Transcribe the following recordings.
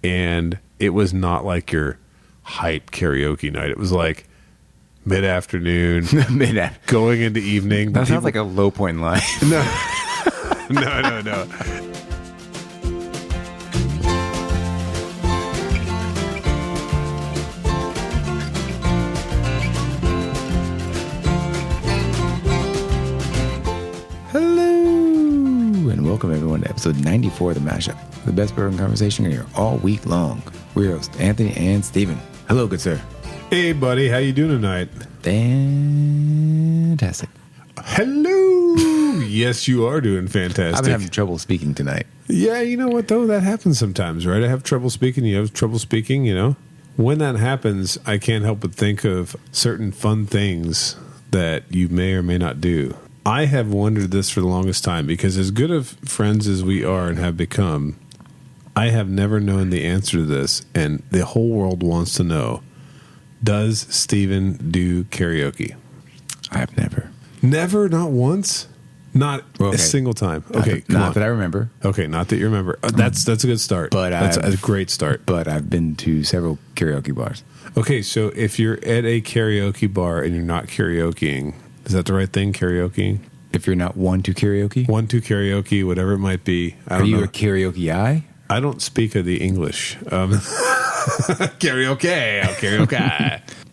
And it was not like your hype karaoke night. It was like mid-afternoon, going into evening. That sounds like a low point in life. No. Welcome everyone to episode 94 of The Mashup, the best bourbon conversation here all week long. We're your hosts, Anthony and Steven. Hello, good sir. Hey, buddy. How you doing tonight? Fantastic. Hello. Yes, you are doing fantastic. I've been having trouble speaking tonight. Yeah, you know what, though? That happens sometimes, right? I have trouble speaking. You have trouble speaking, you know? When that happens, I can't help but think of certain fun things that you may or may not do. I have wondered this for the longest time because as good of friends as we are and have become, I have never known the answer to this, and the whole world wants to know, does Steven do karaoke? I have never. Never? Not once? Not a single time? Okay, not that I remember. Okay, not that you remember. That's a good start. But that's a great start. But I've been to several karaoke bars. Okay, so if you're at a karaoke bar and you're not karaokeing, is that the right thing, karaoke? If you're not one to karaoke? One to karaoke, whatever it might be. Are you a karaoke eye? I don't speak of the English. Karaoke.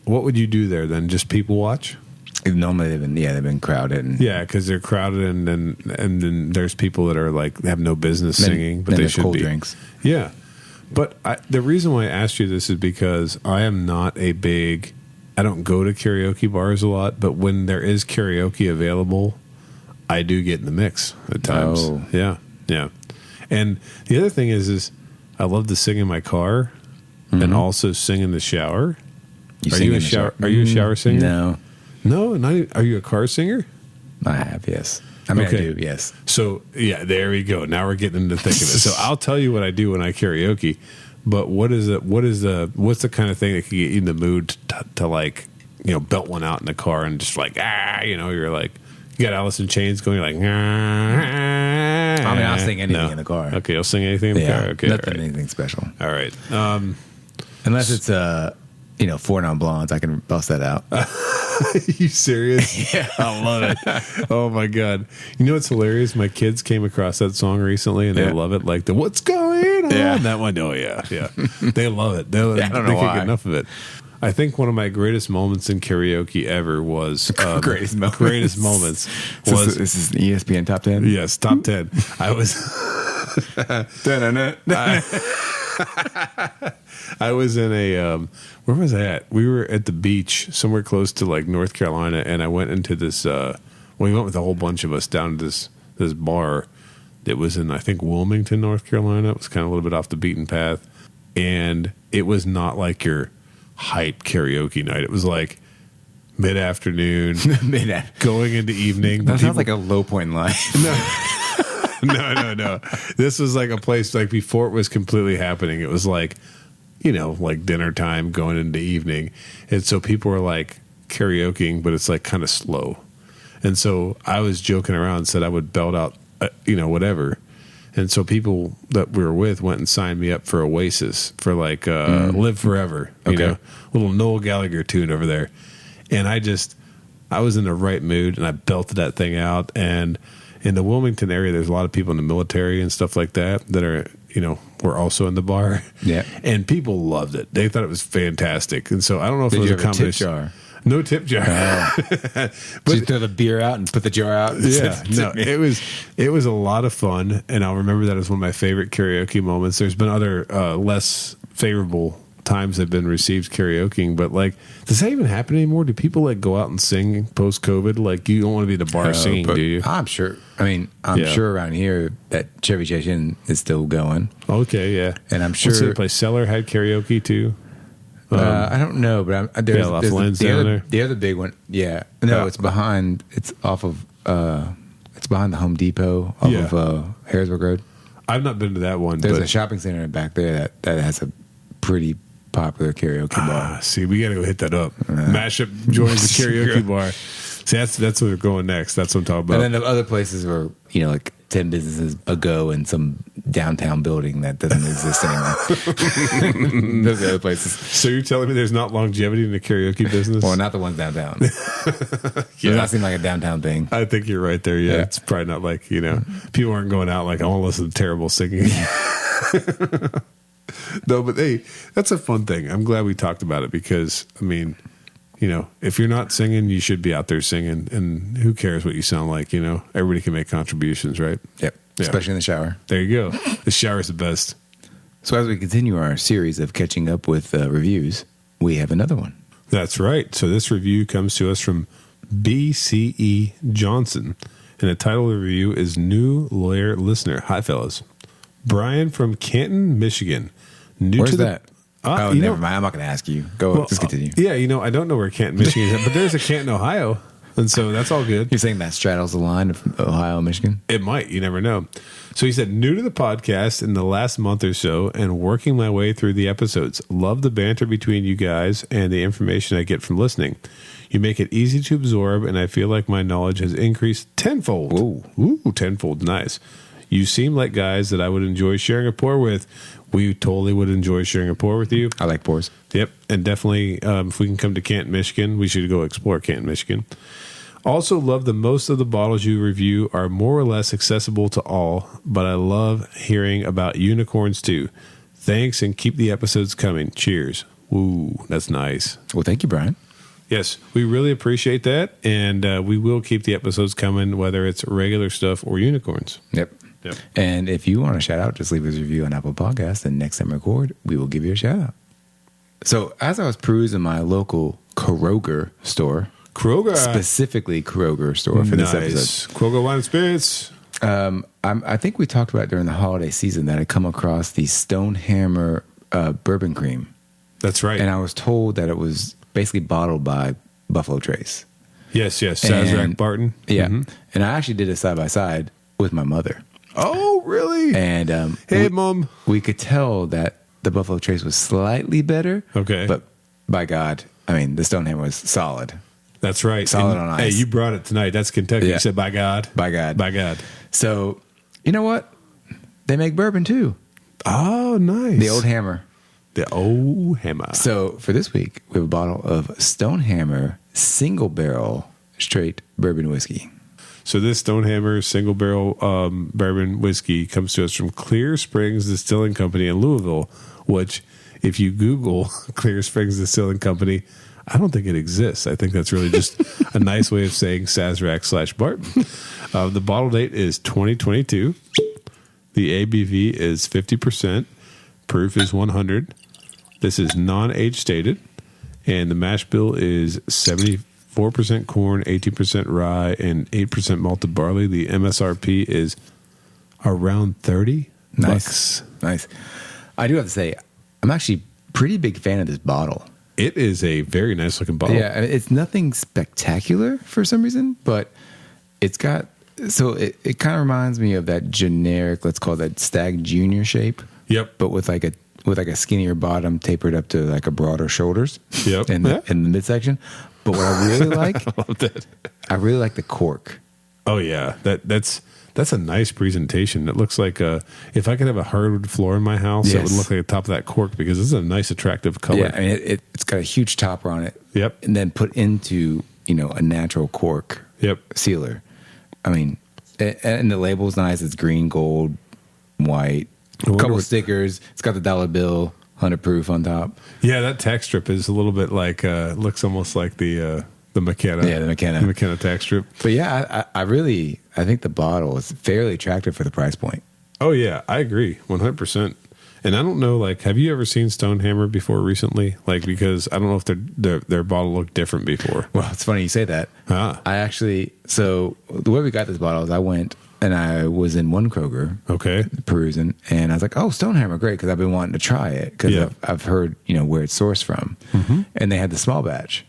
What would you do there then? Just people watch? Normally they've been crowded. Yeah, because they're crowded and then there's people that are like have no business singing, but they should cold be. Drinks. Yeah. But the reason why I asked you this is because I am not I don't go to karaoke bars a lot, but when there is karaoke available, I do get in the mix at times. Oh. Yeah. And the other thing is I love to sing in my car and also sing in the shower. Are you a shower singer? No, are you a car singer? I have, yes. I mean, okay. I do, yes. So, yeah, there we go. Now we're getting into thick of it. So I'll tell you what I do when I karaoke, but what's the kind of thing that can get you in the mood to like, you know, belt one out in the car and just like, you're like, you got Alice in Chains going, you're like, I mean, I'll sing anything in the car. Okay, I'll sing anything in the car. Okay, anything special. All right. Unless it's 4 non-blondes, I can bust that out. You serious? Yeah, I love it. Oh my god! You know what's hilarious? My kids came across that song recently, and they love it. Like the "What's Going On?" Yeah. That one. Oh yeah. They love it. They can't get enough of it. I think one of my greatest moments in karaoke ever was greatest moments. Was this is the ESPN Top 10? Yes, Top 10. I was. I was in a where was I at? We were at the beach somewhere close to like North Carolina, and I went into this. We went with a whole bunch of us down to this bar that was in I think Wilmington, North Carolina. It was kind of a little bit off the beaten path, and it was not like your hype karaoke night. It was like mid-afternoon, going into evening. That sounds like a low point in life. No. This was like a place like before it was completely happening. It was like, you know, like dinner time going into evening. And so people were like karaokeing, but it's like kind of slow. And so I was joking around and said I would belt out, whatever. And so people that we were with went and signed me up for Oasis for like Live Forever, you know, little Noel Gallagher tune over there. And I was in the right mood and I belted that thing out. And in the Wilmington area, there's a lot of people in the military and stuff like that are, you know, were also in the bar. Yeah. And people loved it. They thought it was fantastic. And so I don't know if it was a combination. Tip jar? No tip jar. But you throw the beer out and put the jar out? Yeah. No, it was a lot of fun. And I'll remember that as one of my favorite karaoke moments. There's been other less favorable times I've been received karaokeing, but like, does that even happen anymore? Do people like go out and sing post COVID? Like, you don't want to be at the bar singing, do you? I'm sure. I mean, I'm sure around here that Chevy Chase Inn is still going. Okay, yeah. And I'm sure what's the other place? Cellar had karaoke too. I don't know, but there's the other big one. Yeah, no, it's behind. It's off of. It's behind the Home Depot off of Harrisburg Road. I've not been to that one. There's a shopping center back there that has a pretty popular karaoke bar. See, we got to go hit that up. Mashup joins the karaoke bar. See, that's where we're going next. That's what I'm talking about. And then the other places were, you know, like 10 businesses ago in some downtown building that doesn't exist anymore. Those are the other places. So you're telling me there's not longevity in the karaoke business? Well, not the ones downtown. Does not seem like a downtown thing. I think you're right there. Yeah. It's probably not like, people aren't going out like, I want to listen to terrible singing. No, but hey, that's a fun thing. I'm glad we talked about it because, I mean, if you're not singing, you should be out there singing. And who cares what you sound like? Everybody can make contributions, right? Yep. Yeah. Especially in the shower. There you go. The shower is the best. So as we continue our series of catching up with reviews, we have another one. That's right. So this review comes to us from BCE Johnson. And the title of the review is New Lawyer Listener. Hi, fellas. Brian from Canton, Michigan. Where's that? Never mind. I'm not going to ask you. Just continue. Yeah, I don't know where Canton, Michigan is, but there's a Canton, Ohio. And so that's all good. You're saying that straddles the line of Ohio and Michigan? It might. You never know. So he said, new to the podcast in the last month or so and working my way through the episodes. Love the banter between you guys and the information I get from listening. You make it easy to absorb, and I feel like my knowledge has increased tenfold. Ooh, tenfold. Nice. You seem like guys that I would enjoy sharing a pour with. We totally would enjoy sharing a pour with you. I like pours. Yep. And definitely, if we can come to Canton, Michigan, we should go explore Canton, Michigan. Also love that most of the bottles you review are more or less accessible to all, but I love hearing about unicorns too. Thanks, and keep the episodes coming. Cheers. Ooh, that's nice. Well, thank you, Brian. Yes, we really appreciate that, and we will keep the episodes coming, whether it's regular stuff or unicorns. Yep. And if you want a shout out, just leave us a review on Apple Podcasts, and next time we record, we will give you a shout out. So as I was perusing my local Kroger store, specifically Kroger store for this episode, Kroger Wine and Spirits. I think we talked about during the holiday season that I come across the StoneHammer bourbon cream. That's right. And I was told that it was basically bottled by Buffalo Trace. Yes, Sazerac Barton. Yeah. Mm-hmm. And I actually did it side by side with my mother. Oh, really? And hey, Mom. We could tell that the Buffalo Trace was slightly better. Okay. But by God, I mean, the StoneHammer was solid. That's right. Solid on ice. Hey, you brought it tonight. That's Kentucky. Yeah. You said, by God. By God. By God. So, you know what? They make bourbon too. Oh, nice. The Old Hammer. The Old Hammer. So, for this week, we have a bottle of StoneHammer Single Barrel Straight Bourbon Whiskey. So this StoneHammer Single Barrel Bourbon Whiskey comes to us from Clear Springs Distilling Company in Louisville, which, if you Google Clear Springs Distilling Company, I don't think it exists. I think that's really just a nice way of saying Sazerac/Barton. The bottle date is 2022. The ABV is 50%. Proof is 100. This is non-age stated. And the mash bill is 74% corn, 18% rye, and 8% malted barley. The MSRP is around $30. Nice. I do have to say, I'm actually a pretty big fan of this bottle. It is a very nice looking bottle. Yeah, it's nothing spectacular for some reason, but it's got, so it kind of reminds me of that generic, let's call that Stag Junior shape. Yep. But with like a skinnier bottom tapered up to like a broader shoulders. Yep. In the midsection. But what I really like, I love that. I really like the cork. Oh yeah, that's a nice presentation. It looks like if I could have a hardwood floor in my house, it would look like the top of that cork because this is a nice, attractive color. Yeah, I mean it's got a huge topper on it. Yep. And then put into a natural cork. Yep. Sealer. I mean, and the label's nice. It's green, gold, white. A couple of stickers. It's got the dollar bill, 100 proof on top. Yeah, that tax strip is a little bit like looks almost like the McKenna. Yeah, the McKenna. The McKenna tax strip. But yeah, I think the bottle is fairly attractive for the price point. Oh yeah, I agree, 100%. And I don't know, like, have you ever seen StoneHammer before recently? Like, because I don't know if their bottle looked different before. Well, it's funny you say that. I actually, so the way we got this bottle is I went and I was in one Kroger, perusing, and I was like, "Oh, StoneHammer, great!" Because I've been wanting to try it because I've heard where it's sourced from, and they had the small batch,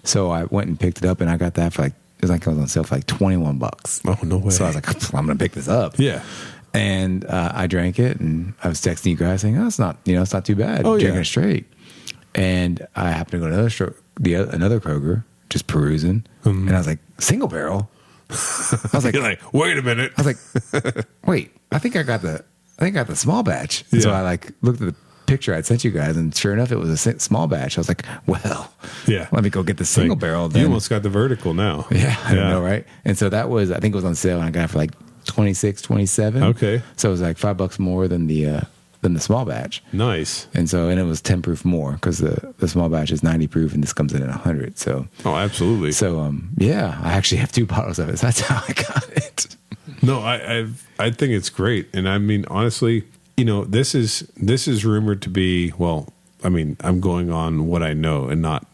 so I went and picked it up, and I got that for it was on sale for like $21. Oh no way! So I was like, "I'm gonna pick this up." Yeah, and I drank it, and I was texting you guys saying, "Oh, it's not too bad." Oh, drinking it straight, and I happened to go to another Kroger, just perusing, and I was like, "Single barrel." I was like, You're like, wait a minute. I was like, wait, I think I got the small batch. Yeah. So I like looked at the picture I'd sent you guys, and sure enough, it was a small batch. I was like, well, yeah, let me go get the single barrel. Then. You almost got the vertical now. Yeah, I don't know, right? And so that was, I think it was on sale, and I got it for like 26, 27. Okay. So it was like $5 more than the small batch. Nice. And it was 10 proof more because the small batch is 90 proof and this comes in at 100. So. Oh, absolutely. So, yeah, I actually have 2 bottles of it. So that's how I got it. No, I think it's great. And I mean, honestly, this is rumored to be, well, I mean, I'm going on what I know and not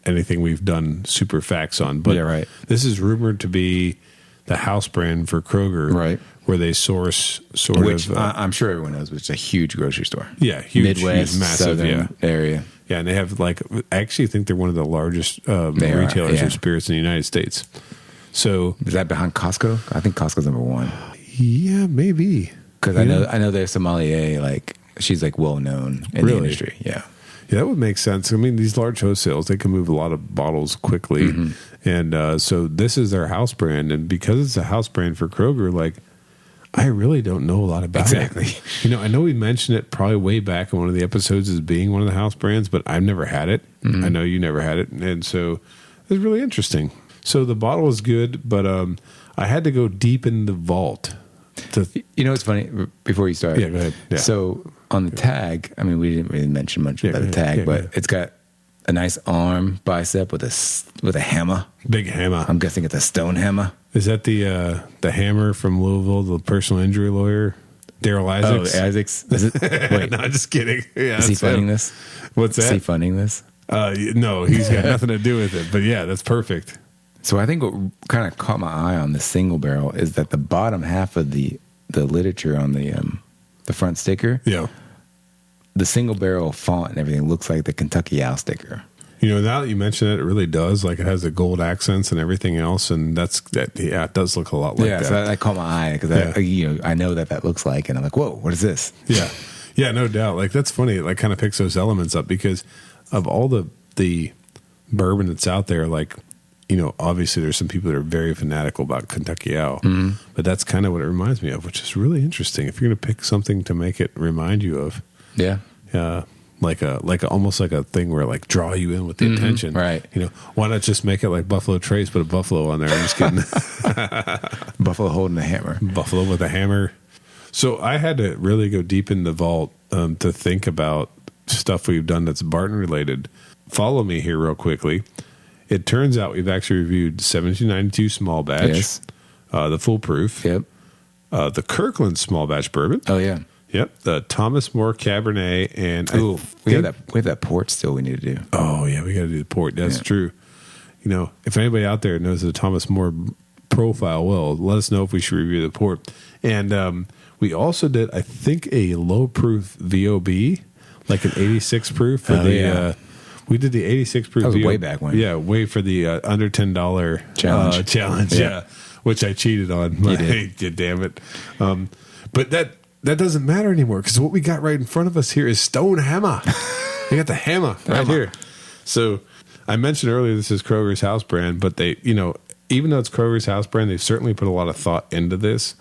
anything we've done super facts on, but yeah, right. This is rumored to be the house brand for Kroger, right? Where they source Which I'm sure everyone knows, which is a huge grocery store. Yeah, huge, Midwest, huge, massive, southern area. Yeah, and they have I actually think they're one of the largest retailers of spirits in the United States. So is that behind Costco? I think Costco's number 1. Yeah, maybe. Because I know their sommelier, like she's like well known in the industry. Yeah. Yeah, that would make sense. I mean, these large wholesales, they can move a lot of bottles quickly. Mm-hmm. And so this is their house brand. And because it's a house brand for Kroger, like, I really don't know a lot about it. Exactly. I know we mentioned it probably way back in one of the episodes as being one of the house brands, but I've never had it. Mm-hmm. I know you never had it. And so it's really interesting. So the bottle is good, but I had to go deep in the vault. It's funny, before you start. Yeah, go ahead. Yeah. So on the tag, I mean, we didn't really mention much about the tag, but it's got a nice arm bicep with a hammer. Big hammer. I'm guessing it's a StoneHammer. Is that the hammer from Louisville, the personal injury lawyer? Daryl Isaacs? Oh, Isaacs. Is it? Wait. No, just kidding. Yeah, is he funding this? What's that? Is he funding this? No, he's got nothing to do with it. But yeah, that's perfect. So I think what kind of caught my eye on the single barrel is that the bottom half of the literature on the front sticker, the single barrel font and everything looks like the Kentucky Owl sticker. Now that you mention it, it really does. Like, it has the gold accents and everything else, and it does look a lot like that. Yeah, so that caught my eye because I know that looks like, and I'm like, whoa, what is this? Yeah, no doubt. Like, that's funny. It like kind of picks those elements up because of all the bourbon that's out there. Like, obviously there's some people that are very fanatical about Kentucky Owl, but that's kind of what it reminds me of, which is really interesting. If you're going to pick something to make it remind you of, like almost like a thing where like draw you in with the attention, right? Why not just make it like Buffalo Trace, put a buffalo on there? I'm just kidding. Buffalo holding a hammer. Buffalo with a hammer. So I had to really go deep in the vault to think about stuff we've done that's Barton related. Follow me here real quickly. It turns out we've actually reviewed 1792 small batch, the full proof, the Kirkland small batch bourbon. Oh yeah, yep. The Thomas More Cabernet, and we have that port still we need to do. Oh yeah, we got to do the port. That's true. If anybody out there knows the Thomas More profile well, let us know if we should review the port. And we also did, I think, a low proof VOB, like an 86 proof for we did the 86 proof. That was way back when. Yeah, way for the under $10 challenge. Yeah, which I cheated on. You did. Yeah, damn it. But that doesn't matter anymore because what we got right in front of us here is StoneHammer. We got the hammer right here. So I mentioned earlier this is Kroger's house brand, but they, even though it's Kroger's house brand, they've certainly put a lot of thought into this.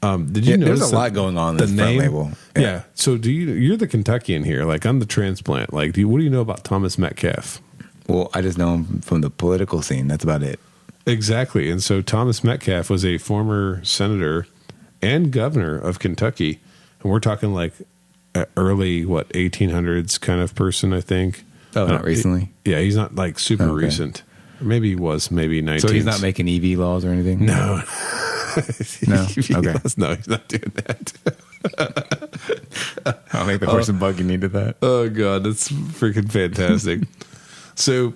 Did you notice there's a lot going on in this front label? Yeah. So you're the Kentuckian here. Like, I'm the transplant. Like, what do you know about Thomas Metcalfe? Well, I just know him from the political scene. That's about it. Exactly. And so Thomas Metcalfe was a former senator and governor of Kentucky. And we're talking like early, 1800s kind of person, I think. Oh, not recently? Yeah, he's not like super recent. Maybe he was, maybe 19. So he's not making EV laws or anything? No. No? Okay. No, he's not doing that. I don't think the horse and buggy needed that. Oh, God, that's freaking fantastic. So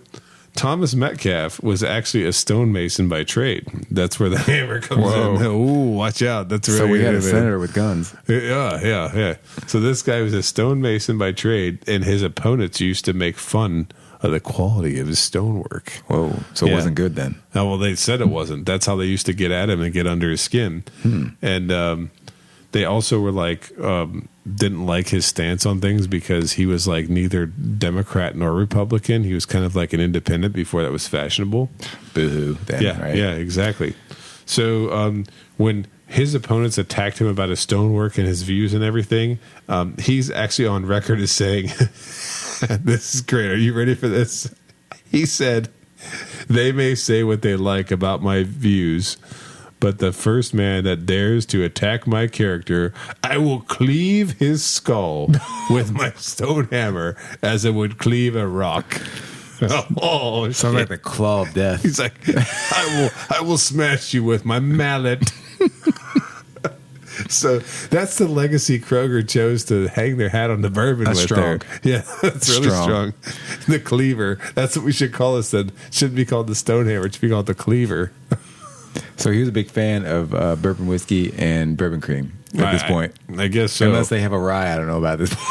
Thomas Metcalfe was actually a stonemason by trade. That's where the hammer comes in. Ooh, watch out. That's really so we had a senator with guns. Yeah. So this guy was a stonemason by trade, and his opponents used to make fun of the quality of his stonework. Whoa. So it wasn't good then? Oh, well, they said it wasn't. That's how they used to get at him and get under his skin. And they also were like, didn't like his stance on things because he was like neither Democrat nor Republican. He was kind of like an independent before that was fashionable. Boo-hoo. Then, yeah, right? Yeah, exactly. So when his opponents attacked him about his stonework and his views and everything, he's actually on record as saying, this is great. Are you ready for this? He said, they may say what they like about my views, but the first man that dares to attack my character, I will cleave his skull with my stone hammer as it would cleave a rock. Oh, sounds like the claw of death. He's like, I will smash you with my mallet. So that's the legacy Kroger chose to hang their hat on the bourbon with. Strong. There. Yeah, that's really strong. The cleaver. That's what we should call this then. It shouldn't be called the StoneHammer. It should be called the cleaver. So he was a big fan of bourbon whiskey and bourbon cream at this point. I guess so. Unless they have a rye, I don't know about this point.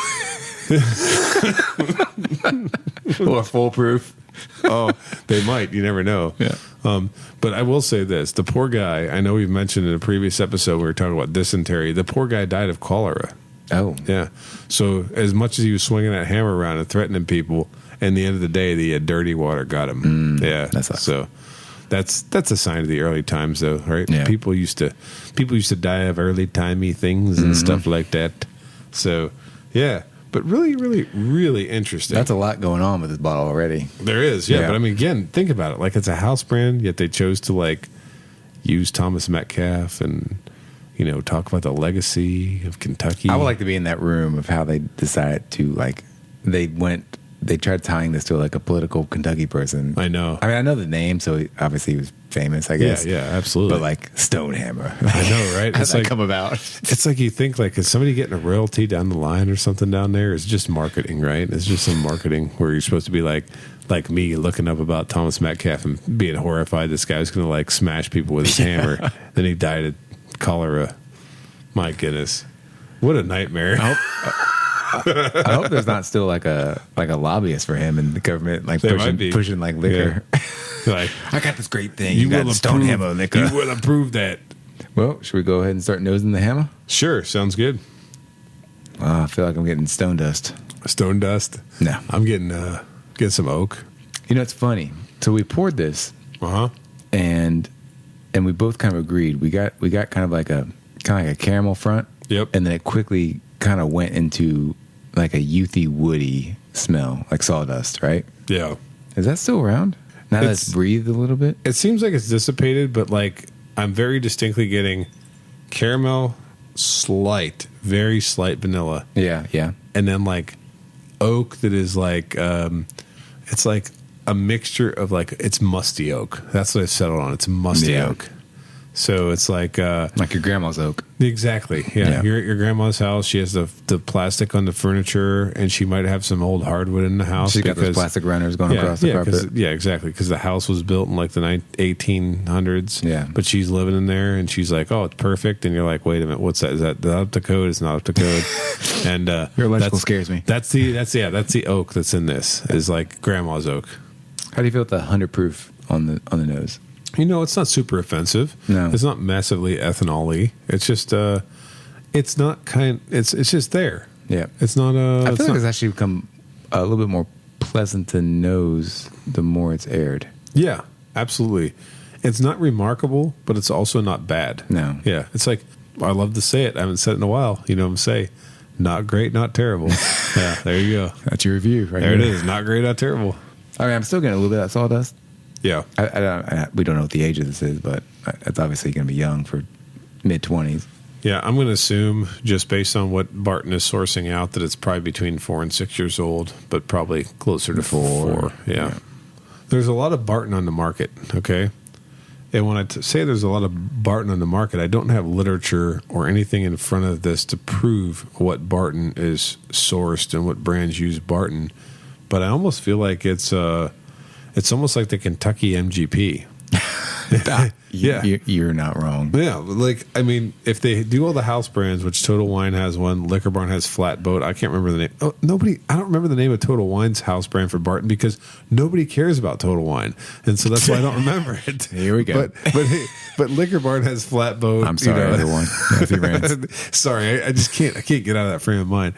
Or foolproof. Oh, they might. You never know. Yeah. But I will say this. The poor guy, I know we've mentioned in a previous episode we were talking about dysentery. The poor guy died of cholera. Oh. Yeah. So as much as he was swinging that hammer around and threatening people, in the end of the day, the dirty water got him. Yeah. That sucks. So that's a sign of the early times, though, right? Yeah. People used to die of early timey things and stuff like that. So yeah. But really, really, really interesting. That's a lot going on with this bottle already. There is, yeah. But I mean, again, think about it. Like, it's a house brand, yet they chose to like use Thomas Metcalfe and talk about the legacy of Kentucky. I would like to be in that room of how they decided to they tried tying this to like a political Kentucky person. I know. I mean, I know the name, so obviously he was famous, I guess. Yeah, absolutely. But like StoneHammer. I know, right? How's that come about? It's like you think, like, is somebody getting a royalty down the line or something down there? It's just marketing, right? It's just some marketing where you're supposed to be like me looking up about Thomas Metcalfe and being horrified this guy was going to like smash people with his hammer. Then he died of cholera. My goodness. What a nightmare. I hope there's not still like a lobbyist for him in the government, like pushing like liquor. Yeah. Like, I got this great thing. You got StoneHammer liquor. You will approve that. Well, should we go ahead and start nosing the hammer? Sure, sounds good. I feel like I'm getting stone dust. Stone dust? No, I'm getting some oak. It's funny. So we poured this, and we both kind of agreed. We got kind of like a caramel front. Yep. And then it quickly kind of went into like a youthy, woody smell, like sawdust, right? Yeah. Is that still around? Now that it's breathed a little bit? It seems like it's dissipated, but like I'm very distinctly getting caramel, very slight vanilla. Yeah, yeah. And then like oak that is like, it's like a mixture of like, it's musty oak. That's what I settled on. It's musty oak. So it's like your grandma's oak. Exactly. Yeah. You're at your grandma's house. She has the plastic on the furniture, and she might have some old hardwood in the house. She's got those plastic runners going across the carpet. Yeah, exactly. Because the house was built in like the 1800s. Yeah. But she's living in there, and she's like, "Oh, it's perfect." And you're like, "Wait a minute, what's that? Is that up to code? It's not up to code." And your electrical scares me. That's the oak that's in this. Is like grandma's oak. How do you feel with the 100 proof on the nose? It's not super offensive. No. It's not massively ethanol-y. It's just, it's not it's just there. Yeah. It's not, I feel like it's actually become a little bit more pleasant to nose the more it's aired. Yeah, absolutely. It's not remarkable, but it's also not bad. No. Yeah. It's like, I love to say it. I haven't said it in a while. You know what I'm saying? Not great, not terrible. Yeah, there you go. That's your review right there. It is. Not great, not terrible. I mean, I'm still getting a little bit of that sawdust. Yeah. We don't know what the age of this is, but it's obviously going to be young for mid-20s. Yeah, I'm going to assume, just based on what Barton is sourcing out, that it's probably between 4 and 6 years old, but probably closer to 4. Yeah. There's a lot of Barton on the market, okay? And when I say there's a lot of Barton on the market, I don't have literature or anything in front of this to prove what Barton is sourced and what brands use Barton. But I almost feel like it's almost like the Kentucky MGP. You're not wrong. Yeah, like, I mean, if they do all the house brands, which Total Wine has one, Liquor Barn has Flatboat. I can't remember the name. Oh, I don't remember the name of Total Wine's house brand for Barton because nobody cares about Total Wine, and so that's why I don't remember it. Here we go. But Liquor Barn has Flatboat. I'm sorry, everyone. Sorry, I just can't. I can't get out of that frame of mind.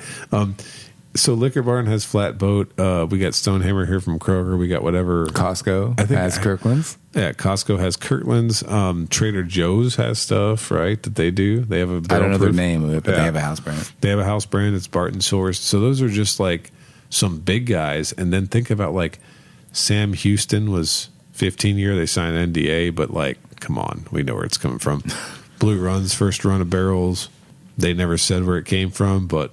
So Liquor Barn has Flatboat. We got StoneHammer here from Kroger. We got whatever. Costco has Kirkland's. Yeah, Costco has Kirkland's. Trader Joe's has stuff, right, that they do. They have a I don't know the name of it, but they have a house brand. They have a house brand. It's Barton sourced. So those are just like some big guys. And then think about like Sam Houston was 15 year. They signed an NDA, but like, come on, we know where it's coming from. Blue Run's first run of barrels. They never said where it came from, but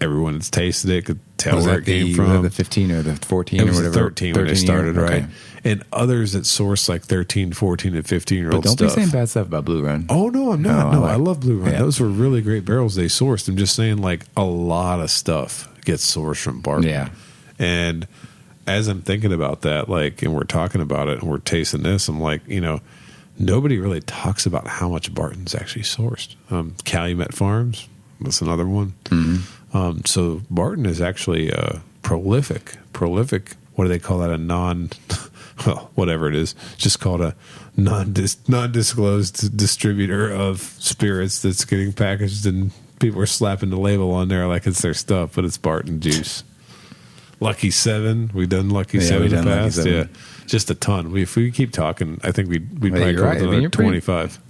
everyone that's tasted it could tell where it came from. The 15 or the 14 it was or whatever. 13 when they started, year? right? Okay. And others that source like 13, 14, and 15-year-old stuff. Don't be saying bad stuff about Blue Run. Oh, no, I'm not. No, I love Blue Run. Yeah. Those were really great barrels they sourced. I'm just saying, like, a lot of stuff gets sourced from Barton. Yeah. And as I'm thinking about that, like, and we're talking about it and we're tasting this, I'm like, nobody really talks about how much Barton's actually sourced. Calumet Farms, that's another one. Mm-hmm. So Barton is actually prolific. What do they call that? Well, whatever it is, just called a non-disclosed distributor of spirits that's getting packaged, and people are slapping the label on there like it's their stuff, but it's Barton juice. Lucky 7, we've done Lucky 7 in the past. Yeah, just a ton. If we keep talking, I think we'd probably go to another 25.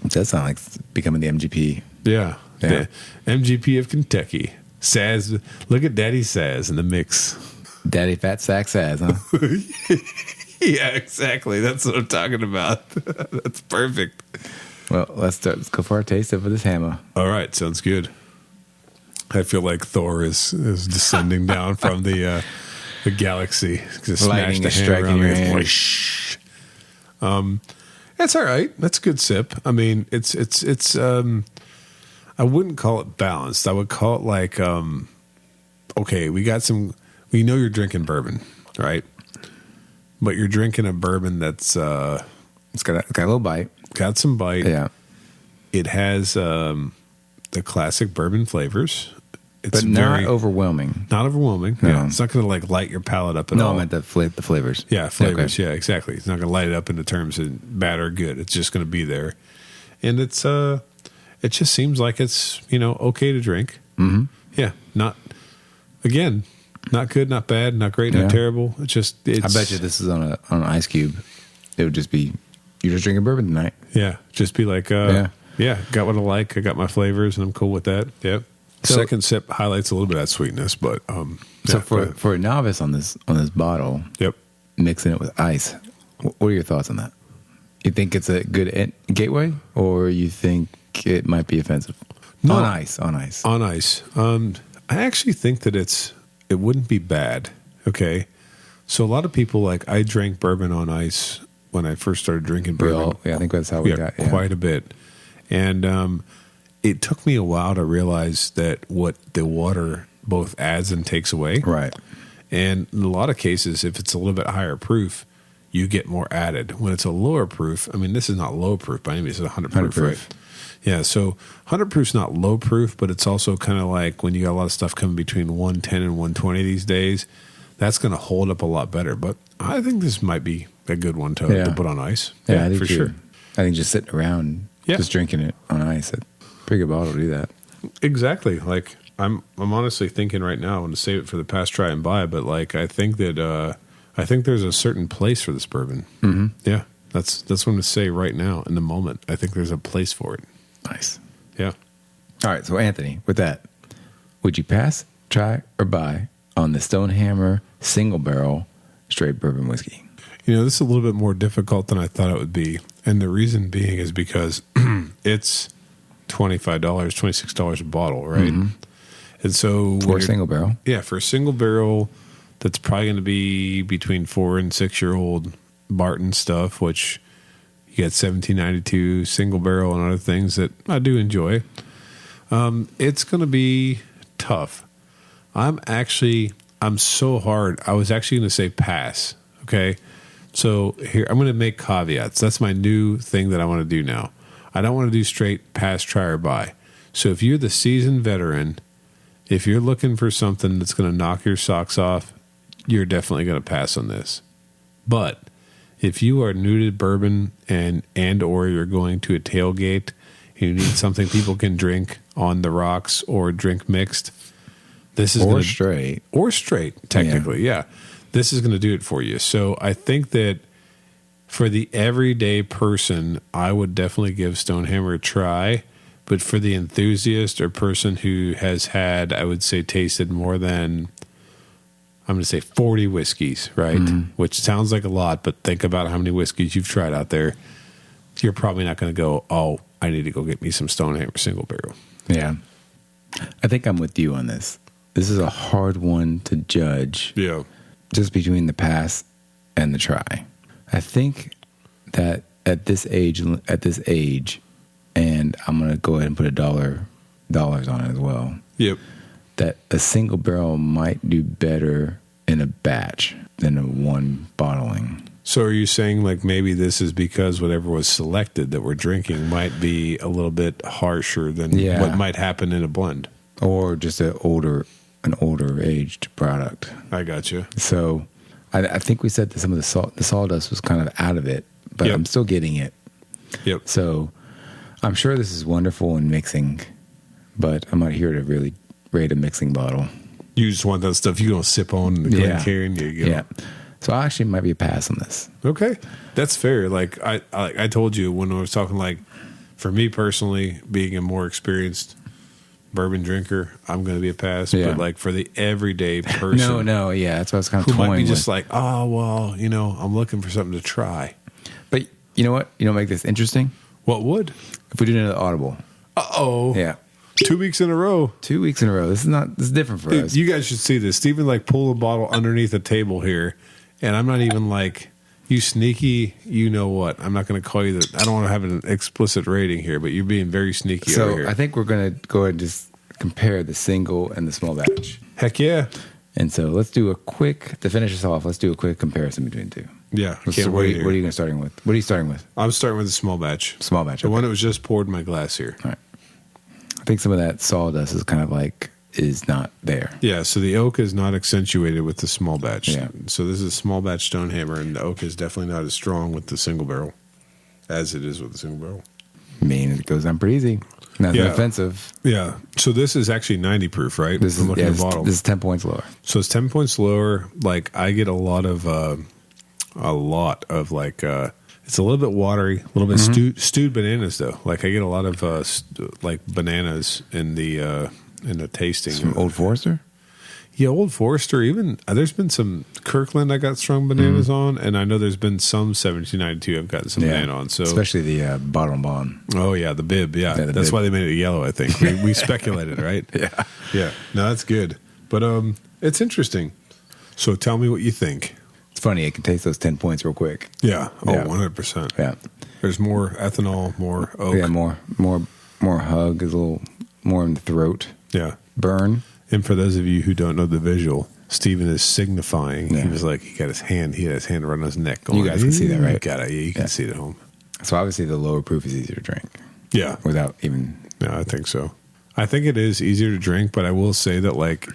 It does sound like it's becoming the MGP. Yeah. The MGP of Kentucky. Saz, look at Daddy Saz in the mix. Daddy Fat Sack Saz, huh? Yeah, exactly. That's what I'm talking about. That's perfect. Well, let's go for our taste of this hammer. All right, sounds good. I feel like Thor is descending down from the galaxy. Just lightning is striking your hand. That's all right. That's a good sip. I mean, it's. I wouldn't call it balanced. I would call it like, okay, we got some. We know you're drinking bourbon, right? But you're drinking a bourbon that's it's got a little bite. Got some bite. Yeah. It has the classic bourbon flavors. It's but not overwhelming. Not overwhelming. No. Yeah. It's not going to like light your palate up at all. No, I meant the flavors. Yeah, flavors. Okay. Yeah, exactly. It's not going to light it up into terms of bad or good. It's just going to be there. And it's it just seems like it's, okay to drink. Mm-hmm. Yeah. Not good, not bad, not great, not terrible. It's I bet you this is on an ice cube. It would just be, you're just drinking bourbon tonight. Yeah. Just be like, got what I like. I got my flavors and I'm cool with that. Yep. So, second sip highlights a little bit of that sweetness, but so for a novice on this bottle, yep, mixing it with ice, what are your thoughts on that? You think it's a good gateway, or you think it might be offensive? No. On ice. I actually think that it wouldn't be bad. Okay, so a lot of people I drank bourbon on ice when I first started drinking bourbon. I think that's how we got quite a bit, and it took me a while to realize that what the water both adds and takes away. Right. And in a lot of cases, if it's a little bit higher proof, you get more added. When it's a lower proof, I mean, this is not low proof by any means, it's 100 proof. Right? Yeah, so 100 proof is not low proof, but it's also kind of like when you got a lot of stuff coming between 110 and 120 these days, that's going to hold up a lot better. But I think this might be a good one to put on ice. Yeah, I think for sure. I think just sitting around, just drinking it on ice, pretty good bottle to do that. Exactly. Like I'm honestly thinking right now, I want to save it for the past try and buy, but I think that I think there's a certain place for this bourbon. Mm-hmm. Yeah, that's what I'm going to say right now in the moment. I think there's a place for it. Nice. Yeah. All right. So Anthony, with that, would you pass, try, or buy on the StoneHammer Single Barrel Straight Bourbon Whiskey? This is a little bit more difficult than I thought it would be, and the reason being is because it's $25, $26 a bottle, right? Mm-hmm. And so for a single barrel, for a single barrel, that's probably going to be between 4 and 6 year old Barton stuff, which you get 1792 single barrel and other things that I do enjoy. It's going to be tough. I'm so hard. I was actually going to say pass. Okay, So here, I'm going to make caveats. That's my new thing that I want to do now. I don't want to do straight pass, try, or buy. So if you're the seasoned veteran, if you're looking for something that's going to knock your socks off, you're definitely going to pass on this. But if you are new to bourbon and or you're going to a tailgate and you need something people can drink on the rocks or drink mixed, this is straight, technically, yeah. This is going to do it for you. So I think that for the everyday person, I would definitely give StoneHammer a try. But for the enthusiast or person who has had, I would say, tasted more than, I'm going to say 40 whiskeys, right? Which sounds like a lot, but think about how many whiskeys you've tried out there. You're probably not going to go, oh, I need to go get me some StoneHammer Single Barrel. Yeah. I think I'm with you on this. This is a hard one to judge. Yeah. Just between the pass and the try. I think that at this age, and I'm going to go ahead and put dollars on it as well. Yep. That a single barrel might do better in a batch than a one bottling. So are you saying like maybe this is because whatever was selected that we're drinking might be a little bit harsher than what might happen in a blend? Or just an older aged product. I got you. So I think we said that some of the sawdust was kind of out of it, but I'm still getting it. Yep. So I'm sure this is wonderful in mixing, but I'm not here to really rate a mixing bottle. You just want that stuff you're going to sip on and carry and you go. Yeah. So I actually might be a pass on this. Okay. That's fair. Like I told you when I was talking, like for me personally, being a more experienced bourbon drinker, I'm going to be a pass. Yeah. But like for the everyday person. No. Yeah. That's what I was kind of toying might be just like, oh, well, I'm looking for something to try. But you know what? Make this interesting? What would? If we did another audible. Uh-oh. Yeah. 2 weeks in a row. 2 weeks in a row. This is different for us. You guys should see this. Steven like pulled a bottle underneath a table here, and I'm not even like, you sneaky, you know what? I'm not going to call you that. I don't want to have an explicit rating here, but you're being very sneaky over here. So I think we're going to go ahead and just compare the single and the small batch. Heck yeah. And so let's do to finish us off, let's do a quick comparison between the two. Yeah. What are you starting with? What are you starting with? I'm starting with the small batch. Small batch. The one that was just poured in my glass here. All right. I think some of that sawdust is kind of like, is not there. Yeah, so the oak is not accentuated with the small batch. Yeah. So this is a small batch StoneHammer, and the oak is definitely not as strong with the single barrel as it is with the single barrel. I mean, it goes down pretty easy. Nothing offensive. Yeah. So this is actually 90 proof, right? This is, looking at the bottle. This is 10 points lower. So it's 10 points lower. Like I get a lot of like it's a little bit watery, a little bit stewed bananas though. Like I get a lot of like bananas in the tasting. Some Old Forester? Yeah, Old Forester. Even there's been some Kirkland I got strong bananas on, and I know there's been some 1792 I've gotten some banana on. So especially the bottle and bond. Oh yeah, the bib. Yeah, that's bib. Why they made it yellow. I think we speculated, right? Yeah. No, that's good. But it's interesting. So tell me what you think. It's funny. It can taste those 10 points real quick. Yeah. Oh, 100%. Yeah. There's more ethanol, more oak. Yeah, more hug, is a little more in the throat. Yeah. Burn. And for those of you who don't know the visual, Steven is signifying. Yeah. He was like, he had his hand around his neck going. You guys can see that, right? You can see it at home. So obviously the lower proof is easier to drink. Yeah. Without even... Yeah, I think so. I think it is easier to drink, but I will say that like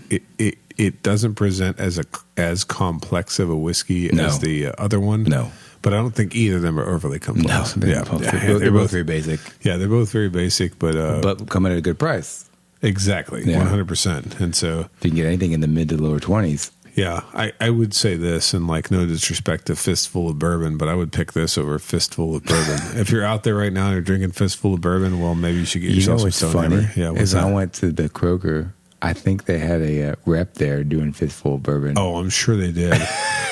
it doesn't present as complex of a whiskey as the other one. No. But I don't think either of them are overly complex. No, they're both very basic. Yeah, they're both very basic, but come at a good price. Exactly, 100%. And so if you can get anything in the mid to lower 20s. Yeah, I would say this, and like no disrespect to Fistful of Bourbon, but I would pick this over Fistful of Bourbon. If you're out there right now and you're drinking Fistful of Bourbon, well, maybe you should get yourself some StoneHammer. Yeah, what's that? I went to the Kroger. I think they had a rep there doing Fistful of Bourbon. Oh, I'm sure they did.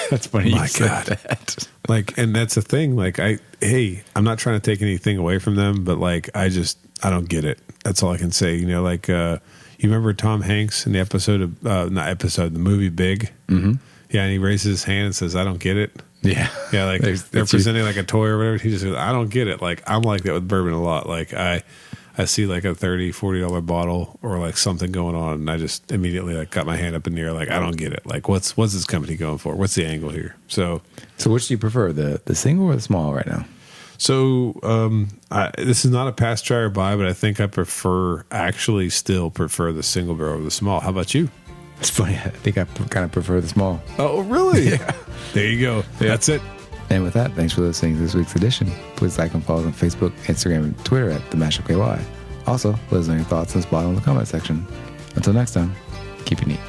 That's funny. My God. That. Like, and that's the thing. Like, I'm not trying to take anything away from them, but like, I don't get it. That's all I can say. You know, like, you remember Tom Hanks in the the movie Big? Mm-hmm. Yeah, and he raises his hand and says, "I don't get it." Yeah, yeah, like they're presenting like a toy or whatever. He just says, "I don't get it." Like I'm like that with bourbon a lot. Like I I see like a $30-$40 bottle or like something going on, and I just immediately like got my hand up in the air, like I don't get it. Like what's this company going for? What's the angle here? So which do you prefer, the single or the small right now? So this is not a pass, try, or buy, but I think I still prefer the single barrel over the small. How about you? It's funny. I think I kind of prefer the small. Oh, really? Yeah. There you go. Yeah. That's it. And with that, thanks for listening to this week's edition. Please like and follow us on Facebook, Instagram, and Twitter at The Mashup KY. Also, let us know your thoughts on this bottle in the comment section. Until next time, keep it neat.